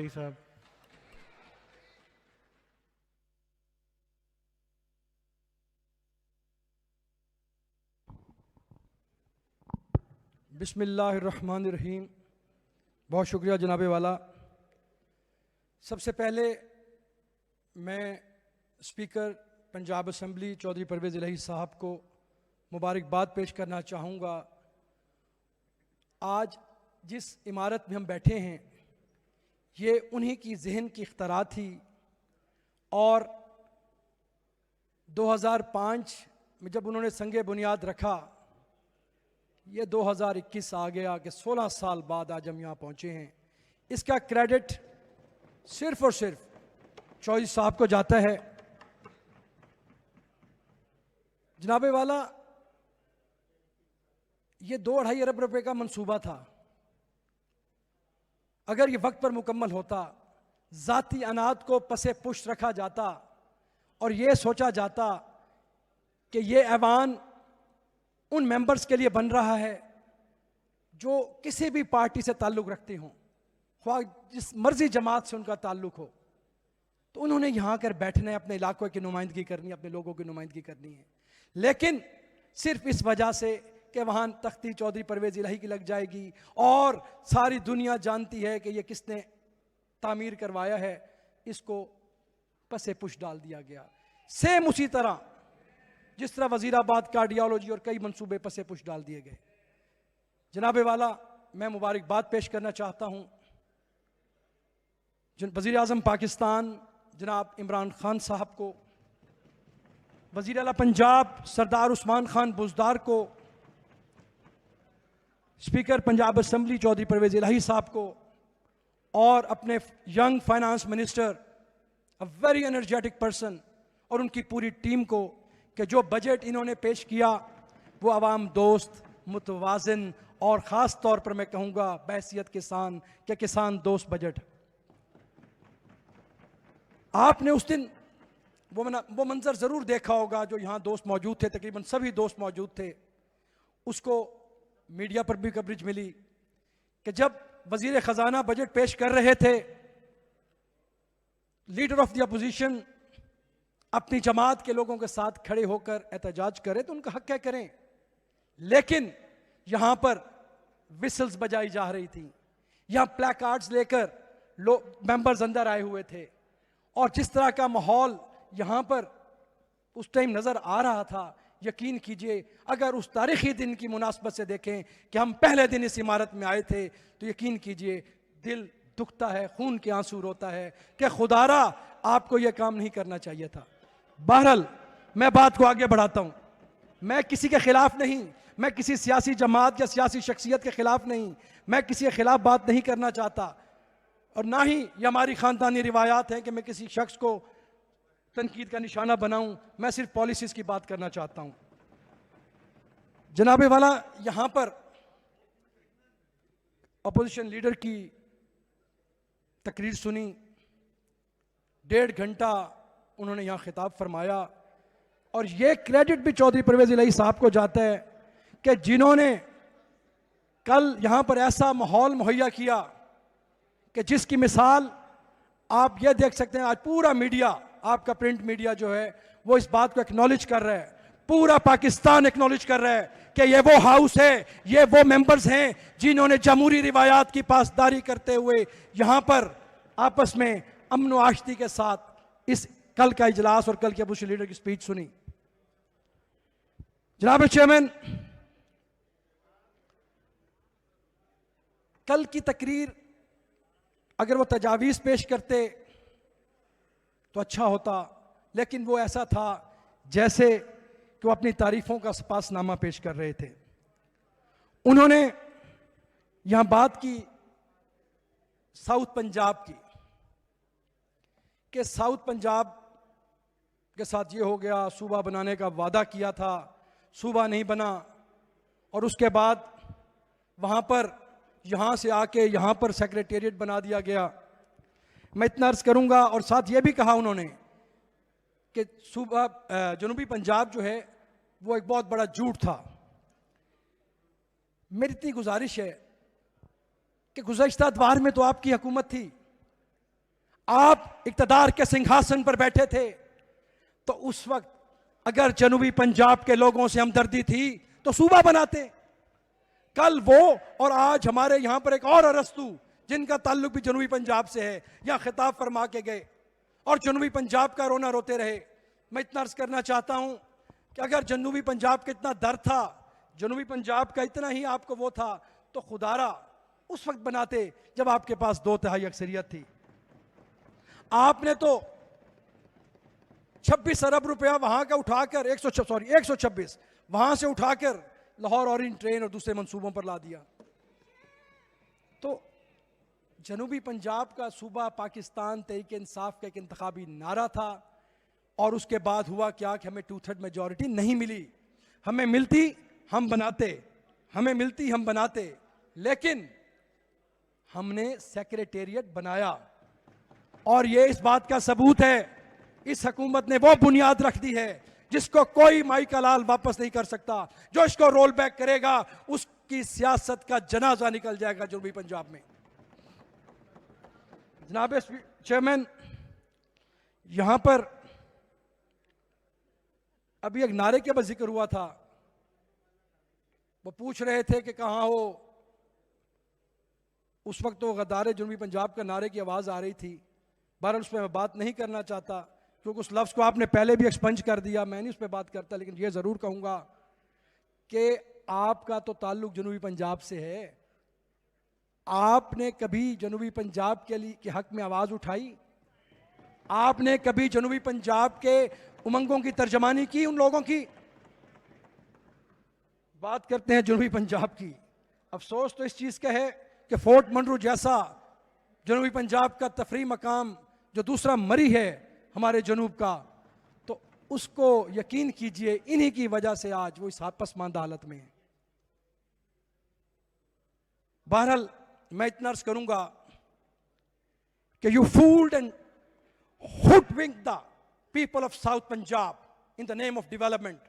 भाई साहब। बिस्मिल्लाहिर्रहमानिर्रहीम। बहुत शुक्रिया जनाबे वाला। सबसे पहले मैं स्पीकर पंजाब असम्बली चौधरी परवेज़ इलाही साहब को मुबारकबाद पेश करना चाहूँगा। आज जिस इमारत में हम बैठे हैं ये उन्हीं की जहन की इख्तरा थी और 2005 में जब उन्होंने संगे बुनियाद रखा, ये 2021 आ गया कि 16 साल बाद आज हम यहाँ पहुँचे हैं। इसका क्रेडिट सिर्फ और सिर्फ चौधरी साहब को जाता है। जनाबे वाला, ये 2-2.5 अरब रुपए का मंसूबा था। अगर ये वक्त पर मुकम्मल होता, ज़ाती अनात को पसे पुष्ट रखा जाता और ये सोचा जाता कि ये ऐवान उन मेंबर्स के लिए बन रहा है जो किसी भी पार्टी से ताल्लुक़ रखते हों, ख्वाह जिस मर्जी जमात से उनका ताल्लुक़ हो, तो उन्होंने यहाँ कर बैठना है, अपने इलाकों की नुमाइंदगी करनी है, अपने लोगों की नुमाइंदगी करनी है। लेकिन सिर्फ इस वजह से कि वहाँ तख्ती चौधरी परवेज़ इलाही की लग जाएगी और सारी दुनिया जानती है कि ये किसने तामीर करवाया है, इसको पसे पुश डाल दिया गया। सेम उसी तरह जिस तरह वज़ीराबाद कार्डियोलॉजी और कई मंसूबे पसे पुश डाल दिए गए। जनाबे वाला, मैं मुबारकबाद पेश करना चाहता हूँ वज़ीर आज़म पाकिस्तान जनाब इमरान खान साहब को, वज़ीर आला पंजाब सरदार उस्मान खान बुज़दार को, स्पीकर पंजाब असम्बली चौधरी परवेज़ इलाही साहब को और अपने young finance minister a very energetic person और उनकी पूरी टीम को कि जो बजट इन्होंने पेश किया वो अवाम दोस्त, मुतवाज़िन और ख़ास तौर पर मैं कहूँगा बहैसियत किसान के किसान दोस्त बजट। आपने उस दिन वो मंजर ज़रूर देखा होगा जो यहाँ दोस्त मौजूद थे, तकरीबन सभी दोस्त मौजूद थे। उसको मीडिया पर भी कवरेज मिली कि जब वज़ीर ख़जाना बजट पेश कर रहे थे, लीडर ऑफ द अपोजिशन अपनी जमात के लोगों के साथ खड़े होकर एहतजाज करें तो उनका हक है, करें। लेकिन यहाँ पर विसल्स बजाई जा रही थी, यहाँ प्लेकार्ड्स लेकर लोग मेंबर्स अंदर आए हुए थे और जिस तरह का माहौल यहाँ पर उस टाइम नज़र आ रहा था, यकीन कीजिए अगर उस तारीख़ी दिन की मुनासबत से देखें कि हम पहले दिन इस इमारत में आए थे तो यकीन कीजिए दिल दुखता है, खून के आंसू रोता है कि खुदारा आपको यह काम नहीं करना चाहिए था। बहरहाल मैं बात को आगे बढ़ाता हूँ। मैं किसी के खिलाफ नहीं, मैं किसी सियासी जमात या सियासी शख्सियत के खिलाफ नहीं, मैं किसी के खिलाफ बात नहीं करना चाहता और ना ही ये हमारी ख़ानदानी रिवायात है कि मैं किसी शख्स को तनकीद का निशाना बनाऊं। मैं सिर्फ पॉलिसीज की बात करना चाहता हूं। जनाबे वाला, यहां पर अपोजिशन लीडर की तकरीर सुनी, 1.5 घंटा उन्होंने यहां खिताब फरमाया और ये क्रेडिट भी चौधरी परवेज़ इलाही साहब को जाता है कि जिन्होंने कल यहां पर ऐसा माहौल मुहैया किया कि जिसकी मिसाल आप ये देख सकते हैं। आज पूरा मीडिया, आपका प्रिंट मीडिया जो है वो इस बात को एक्नॉलेज कर रहा है, पूरा पाकिस्तान एक्नॉलेज कर रहा है कि ये वो हाउस है, ये वो मेंबर्स हैं जिन्होंने जमहूरी रिवायात की पासदारी करते हुए यहाँ पर आपस में अमन व आशती के साथ इस कल का इजलास और कल के अपोजिशन लीडर की स्पीच सुनी। जनाब चेयरमैन, कल की तकरीर अगर वो तजावीज़ पेश करते तो अच्छा होता, लेकिन वो ऐसा था जैसे कि वो अपनी तारीफ़ों का सपासनामा पेश कर रहे थे। उन्होंने यहाँ बात की साउथ पंजाब की कि साउथ पंजाब के साथ ये हो गया, सूबा बनाने का वादा किया था, सूबा नहीं बना और उसके बाद वहाँ पर यहाँ से आके यहाँ पर सेक्रेटेरिएट बना दिया गया। मैं इतना अर्ज़ करूँगा और साथ ये भी कहा उन्होंने कि सूबा जनूबी पंजाब जो है वो एक बहुत बड़ा झूठ था। मेरी इतनी गुजारिश है कि गुज़श्ता अतवार में तो आपकी हुकूमत थी, आप इक्तदार के सिंहासन पर बैठे थे, तो उस वक्त अगर जनूबी पंजाब के लोगों से हमदर्दी थी तो सूबा बनाते। कल वो और आज हमारे यहां पर एक और अरस्तु जिनका ताल्लुक भी जनूबी पंजाब से है, यहां खिताब फरमा के गए और जनूबी पंजाब का रोना रोते रहे। मैं इतना अर्ज करना चाहता हूं कि अगर जनूबी पंजाब का इतना दर्द था, जनूबी पंजाब का इतना ही आपको वो था, तो खुदारा उस वक्त बनाते जब आपके पास 2/3 अक्सरियत थी। आपने तो 26 अरब रुपया वहां का उठाकर 126 वहां से उठाकर लाहौर ऑरेंज ट्रेन और दूसरे मंसूबों पर ला दिया। तो जनूबी पंजाब का सूबा पाकिस्तान तहरीक इंसाफ का एक इंतखाबी नारा था, और उसके बाद हुआ क्या कि हमें 2/3 मेजॉरिटी नहीं मिली। हमें मिलती हम बनाते, हमें मिलती हम बनाते, लेकिन हमने सेक्रेटेरिएट बनाया। और ये इस बात का सबूत है, इस हुकूमत ने वो बुनियाद रख दी है जिसको कोई माई का लाल वापस नहीं कर सकता। जो इसको रोल बैक करेगा उसकी सियासत का जनाजा निकल जाएगा जनूबी पंजाब में। जनाब चेयरमैन, यहां पर अभी एक नारे के बाद जिक्र हुआ था, वो पूछ रहे थे कि कहां हो। उस वक्त तो गद्दार जनूबी पंजाब का नारे की आवाज आ रही थी। बहरहाल उस पर मैं बात नहीं करना चाहता क्योंकि उस लफ्ज़ को आपने पहले भी एक्सपंज कर दिया, मैं नहीं उस पर बात करता। लेकिन ये ज़रूर कहूँगा कि आपका तो ताल्लुक जनूबी पंजाब से है। आपने कभी जनूबी पंजाब के हक में आवाज़ उठाई? आपने कभी जनूबी पंजाब के उमंगों की तर्जमानी की? उन लोगों की बात करते हैं जनूबी पंजाब की। अफसोस तो इस चीज़ का है कि फोर्ट मनरू जैसा जनूबी पंजाब का तफरी मकाम जो दूसरा मरी है हमारे जनूब का, तो उसको यकीन कीजिए इन्हीं की वजह से आज वो इस पसमानदा हालत में है। बहरहाल मैं इतना अर्ज करूंगा कि you fooled and hoodwinked the people of South Punjab in the name of development.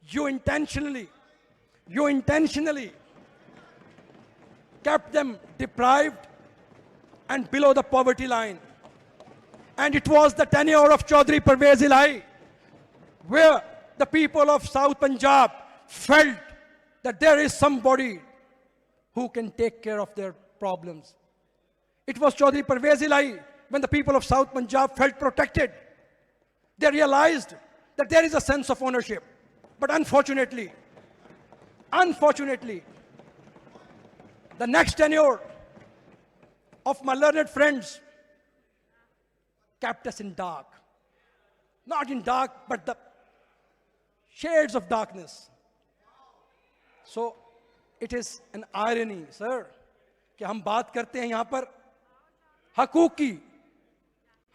You intentionally kept them deprived and below the poverty line. And it was the tenure of Chaudhry Parvez Ilahi where the people of South Punjab felt that there is somebody who can take care of their problems. It was Chaudhry Parvez Ilahi when the people of South Punjab felt protected. They realized that there is a sense of ownership. But unfortunately, the next tenure of my learned friends kept us in dark. Not in dark, but the shades of darkness. So it is an irony, sir, कि हम बात करते हैं यहां पर हकूक की।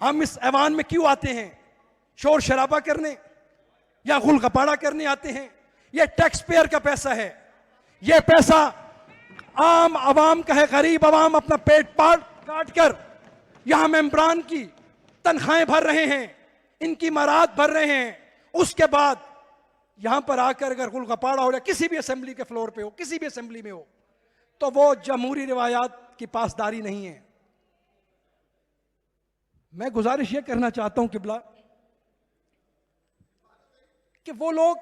हम इस ऐवान में क्यों आते हैं? शोर शराबा करने या गुल गपाड़ा करने आते हैं? यह टैक्स पेयर का पैसा है। यह पैसा आम आवाम का है। गरीब आवाम अपना पेट काट कर यहां मेंबरान की तनख्वाहें भर रहे हैं, इनकी मराद भर रहे हैं। उसके बाद यहां पर आकर अगर गुल गपाड़ा हो या किसी भी असेंबली के फ्लोर पे हो, किसी भी असेंबली में हो, तो वो जमहूरी रिवायात की पासदारी नहीं है। मैं गुजारिश ये करना चाहता हूं किबला कि वो लोग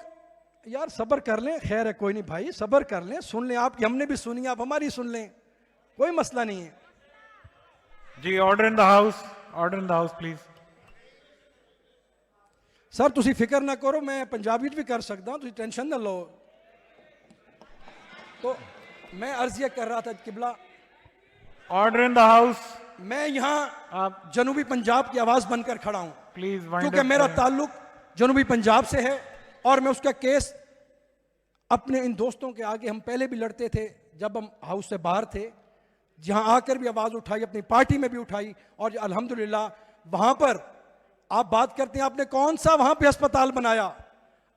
यार सब्र कर लें। खैर है, कोई नहीं भाई, सब्र कर लें, सुन लें। आपकी हमने भी सुनी, आप हमारी सुन लें, कोई मसला नहीं है जी। Order in the house, order in the house please. Sir तुसी फिक्र ना करो, मैं पंजाबी भी कर सकता हूं, तुसी टेंशन ना लो। तो मैं अर्ज ये कर रहा था किबला, ऑर्डर इन द हाउस। मैं यहां आप जनूबी पंजाब की आवाज बनकर खड़ा हूं प्लीज, क्योंकि मेरा ताल्लुक जनूबी पंजाब से है और मैं उसका केस अपने इन दोस्तों के आगे हम पहले भी लड़ते थे जब हम हाउस से बाहर थे, जहां आकर भी आवाज उठाई, अपनी पार्टी में भी उठाई। और अल्हम्दुलिल्लाह वहां पर आप बात करते हैं आपने कौन सा वहां पे अस्पताल बनाया,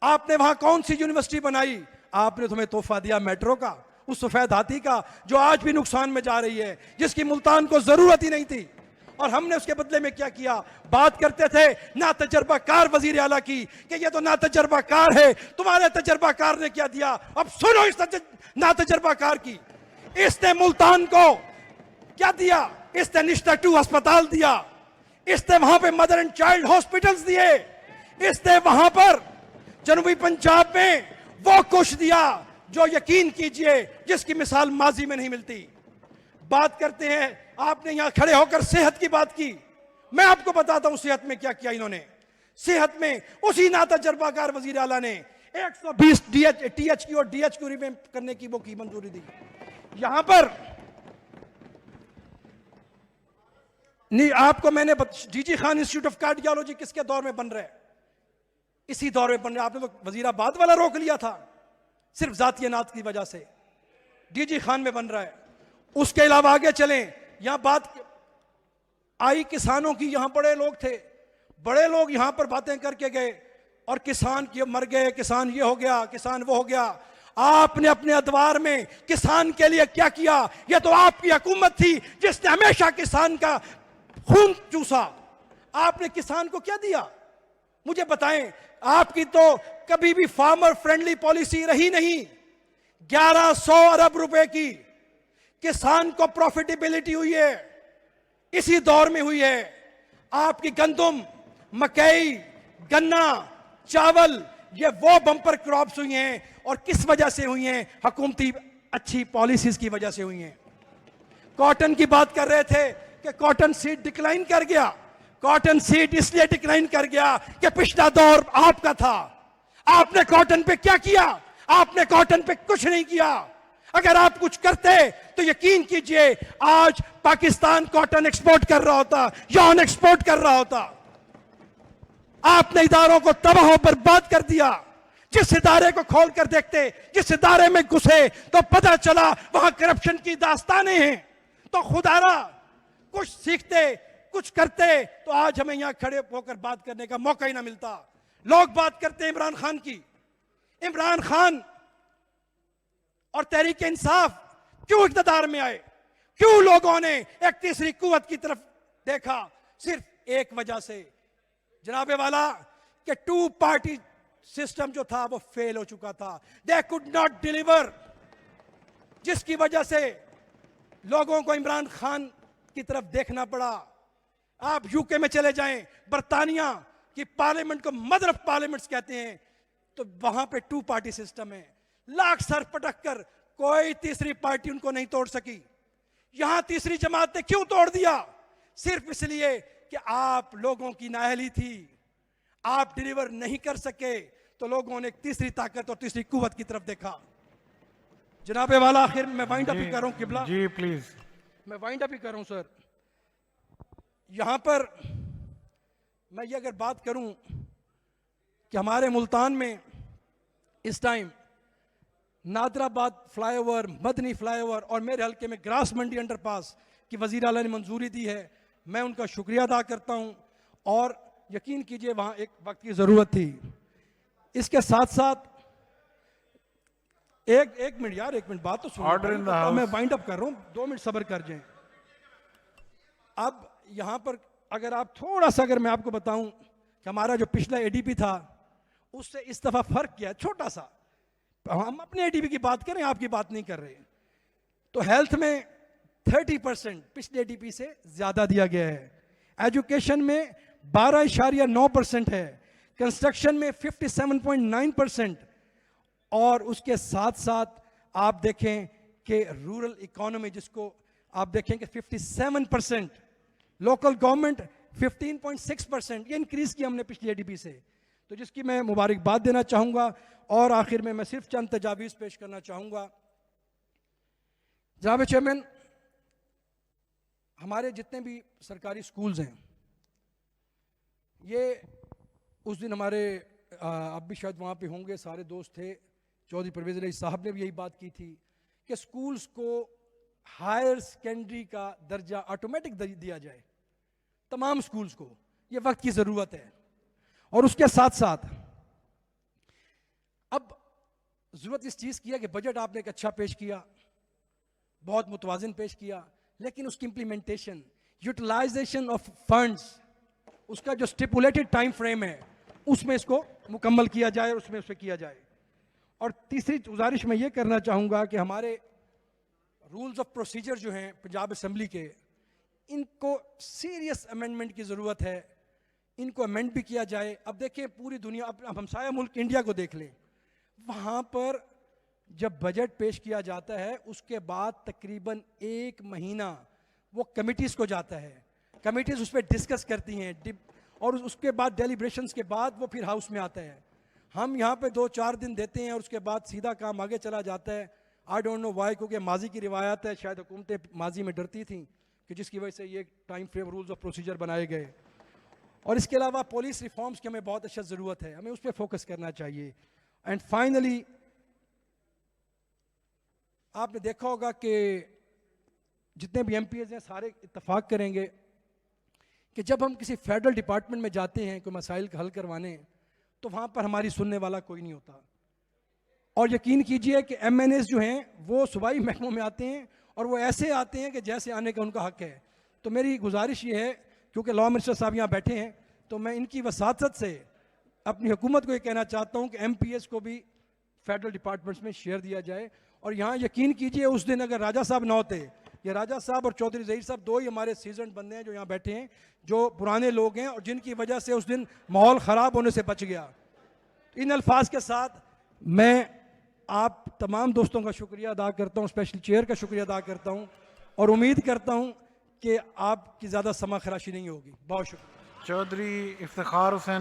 आपने वहां कौन सी यूनिवर्सिटी बनाई? आपने तुम्हें तोहफा दिया मेट्रो का, उस सफेद हाथी का जो आज भी नुकसान में जा रही है, जिसकी मुल्तान को जरूरत ही नहीं थी। और हमने उसके बदले में क्या किया? बात करते थे ना तजर्बाकार वजीर आला की कि ये तो ना तजर्बाकार है, तुम्हारे तजर्बाकार ने क्या दिया? अब सुनो इस ना तजर्बाकार की। इसने मुल्तान को क्या दिया? इसने निश्ता 2 अस्पताल दिया, इसने वहां पे मदर एंड चाइल्ड हॉस्पिटल्स दिए, इसने वहां पर जनूबी पंजाब में वो कुछ दिया जो यकीन कीजिए जिसकी मिसाल माजी में नहीं मिलती। बात करते हैं, आपने यहां खड़े होकर सेहत की बात की, मैं आपको बताता हूं सेहत में क्या किया इन्होंने। सेहत में उसी ना तजर्बाकार वजीर आला ने 120 टीएच की और डीएच की रिवैम्प करने की वो की मंजूरी दी। यहां पर नहीं, आपको मैंने DG Khan institute of cardiology किसके दौर में बन रहा है? इसी दौर में बन रहा है। आपने तो वजीराबाद वाला रोक लिया था सिर्फ जातीय नात की वजह से, डीजी खान में बन रहा है। उसके अलावा आगे चलें, यहां बात आई किसानों की, यहां बड़े लोग थे, बड़े लोग यहां पर बातें करके गए और किसान की मर गए, किसान ये हो गया, किसान वो हो गया। आपने अपने अदवार में किसान के लिए क्या किया? यह तो आपकी हुकूमत थी जिसने हमेशा किसान का खून चूसा। आपने किसान को क्या दिया मुझे बताएं? आपकी तो कभी भी फार्मर फ्रेंडली पॉलिसी रही नहीं। 1100 अरब रुपए की किसान को प्रॉफिटेबिलिटी हुई है, इसी दौर में हुई है। आपकी गंदम, मकई, गन्ना, चावल, ये वो बम्पर क्रॉप्स हुई हैं और किस वजह से हुई हैं? हुकूमती अच्छी पॉलिसीज की वजह से हुई हैं। कॉटन की बात कर रहे थे कि कॉटन सीड डिक्लाइन कर गया। कॉटन सीड इसलिए डिक्लाइन कर गया कि पिछला दौर आपका था। आपने कॉटन पे क्या किया? आपने कॉटन पे कुछ नहीं किया। अगर आप कुछ करते तो यकीन कीजिए आज पाकिस्तान कॉटन एक्सपोर्ट कर रहा होता, यौन एक्सपोर्ट कर रहा होता। आपने इदारों को तबाह बर्बाद कर दिया। जिस इदारे को खोल कर देखते, जिस इदारे में घुसे तो पता चला वहां करप्शन की दास्तानें हैं। तो खुदारा कुछ सीखते, कुछ करते तो आज हमें यहां खड़े होकर बात करने का मौका ही ना मिलता। लोग बात करते हैं इमरान खान की। इमरान खान और तहरीक इंसाफ क्यों इक़्तिदार में आए? क्यों लोगों ने एक तीसरी कुव्वत की तरफ देखा? सिर्फ एक वजह से जनाबे वाला कि 2 पार्टी सिस्टम जो था वो फेल हो चुका था। दे कुड नॉट डिलीवर, जिसकी वजह से लोगों को इमरान खान की तरफ देखना पड़ा। आप यूके में चले जाएं, बरतानिया की पार्लियामेंट को मदर ऑफ पार्लियामेंट्स कहते हैं, तो वहां पे 2 पार्टी सिस्टम है। लाख सर पटक कर कोई तीसरी पार्टी उनको नहीं तोड़ सकी। यहां तीसरी जमात ने क्यों तोड़ दिया? सिर्फ इसलिए कि आप लोगों की नाअहली थी, आप डिलीवर नहीं कर सके, तो लोगों ने एक तीसरी ताकत और तीसरी कुव्वत की तरफ देखा। जनाबे वाला आखिर मैं वाइंड अप ही कर रहा हूं किबला जी प्लीज। मैं वाइंड अप ही कर रहा हूं सर। यहां पर मैं ये अगर बात करूं कि हमारे मुल्तान में इस time Nadrabad flyover, Madani flyover और मेरे हल्के में ग्रास मंडी अंडरपास की वजीर आला ने मंजूरी दी है, मैं उनका शुक्रिया अदा करता हूं। और यकीन कीजिए वहां एक वक्त की जरूरत थी। इसके साथ साथ एक मिनट यार, एक मिनट बात तो सुनो। Order in the house. मैं वाइंड अप कर रहा हूं, 2 मिनट सब्र कर जाएं। अब यहां पर अगर आप थोड़ा सा, अगर मैं आपको बताऊं कि हमारा जो पिछला एडीपी था उससे इस दफा फर्क किया छोटा सा। हम अपने एडीपी की बात करें, आपकी बात नहीं कर रहे। तो हेल्थ में 30% पिछले एडीपी से ज्यादा दिया गया है। एजुकेशन में 12.9% है। कंस्ट्रक्शन में 57.9%। और उसके साथ साथ आप देखें कि रूरल इकोनॉमी जिसको आप देखें कि 57%, लोकल गवर्नमेंट 15.6%, ये इंक्रीज किया हमने पिछली एडीपी से, तो जिसकी मैं मुबारकबाद देना चाहूंगा। और आखिर में मैं सिर्फ चंद तजावीज़ पेश करना चाहूंगा। जनाब चेयरमैन, हमारे जितने भी सरकारी स्कूल्स हैं, ये उस दिन हमारे अब भी शायद वहाँ पे होंगे, सारे दोस्त थे, चौधरी परवेज़ इलाही साहब ने भी यही बात की थी कि स्कूल्स को हायर सेकेंडरी का दर्जा ऑटोमेटिक दिया जाए तमाम स्कूल्स को। ये वक्त की ज़रूरत है। और उसके साथ साथ अब ज़रूरत इस चीज़ की है कि बजट आपने एक अच्छा पेश किया, बहुत मुतवाज़िन पेश किया, लेकिन उसकी इम्प्लीमेंटेशन, यूटिलाइजेशन ऑफ फंड्स, उसका जो स्टिपुलेटेड टाइम फ्रेम है उसमें इसको मुकम्मल किया जाए, उसमें उसे किया जाए। और तीसरी गुजारिश मैं ये करना चाहूँगा कि हमारे रूल्स ऑफ प्रोसीजर जो हैं पंजाब असम्बली के, इनको सीरियस अमेंडमेंट की ज़रूरत है, इनको अमेंड भी किया जाए। अब देखिए पूरी दुनिया, अब हमसाया मुल्क इंडिया को देख लें, वहाँ पर जब बजट पेश किया जाता है उसके बाद तकरीबन 1 महीना वो कमिटीज़ को जाता है, कमिटीज़ उस पर डिस्कस करती हैं और उसके बाद डेलिब्रेशंस के बाद वो फिर हाउस में आता है। हम यहाँ पे 2-4 दिन देते हैं और उसके बाद सीधा काम आगे चला जाता है। आई डोंट नो वाई, क्योंकि माजी की रिवायत है, शायद हुकूमतें माजी में डरती थी कि जिसकी वजह से ये time frame rules of procedure बनाए गए। और इसके अलावा पुलिस रिफॉर्म्स की हमें बहुत अच्छा ज़रूरत है, हमें उस पर फोकस करना चाहिए। एंड फाइनली आपने देखा होगा कि जितने भी MPs हैं सारे इत्तेफाक करेंगे कि जब हम किसी फेडरल डिपार्टमेंट में जाते हैं कोई मसाइल का हल करवाने, तो वहाँ पर हमारी सुनने वाला कोई नहीं होता। और यकीन कीजिए कि MNAs जो हैं वो सूबाई महकमों में आते हैं और वो ऐसे आते हैं कि जैसे आने का उनका हक है। तो मेरी गुजारिश ये है, क्योंकि लॉ मिनिस्टर साहब यहाँ बैठे हैं, तो मैं इनकी वसातत से अपनी हुकूमत को ये कहना चाहता हूँ कि MPs को भी फेडरल डिपार्टमेंट्स में शेयर दिया जाए। और यहाँ यकीन कीजिए उस दिन अगर राजा साहब ना होते, ये राजा साहब और चौधरी ज़हीर साहब 2 ही हमारे सीजन बंदे हैं जो यहाँ बैठे हैं, जो पुराने लोग हैं और जिनकी वजह से उस दिन माहौल ख़राब होने से बच गया। इन अल्फाज के साथ मैं आप तमाम दोस्तों का शुक्रिया अदा करता हूँ, स्पेशल चेयर का शुक्रिया अदा करता हूँ और उम्मीद करता हूँ कि आपकी ज़्यादा समा खराशी नहीं होगी। बहुत शुक्रिया। चौधरी इफ्तिखार हुसैन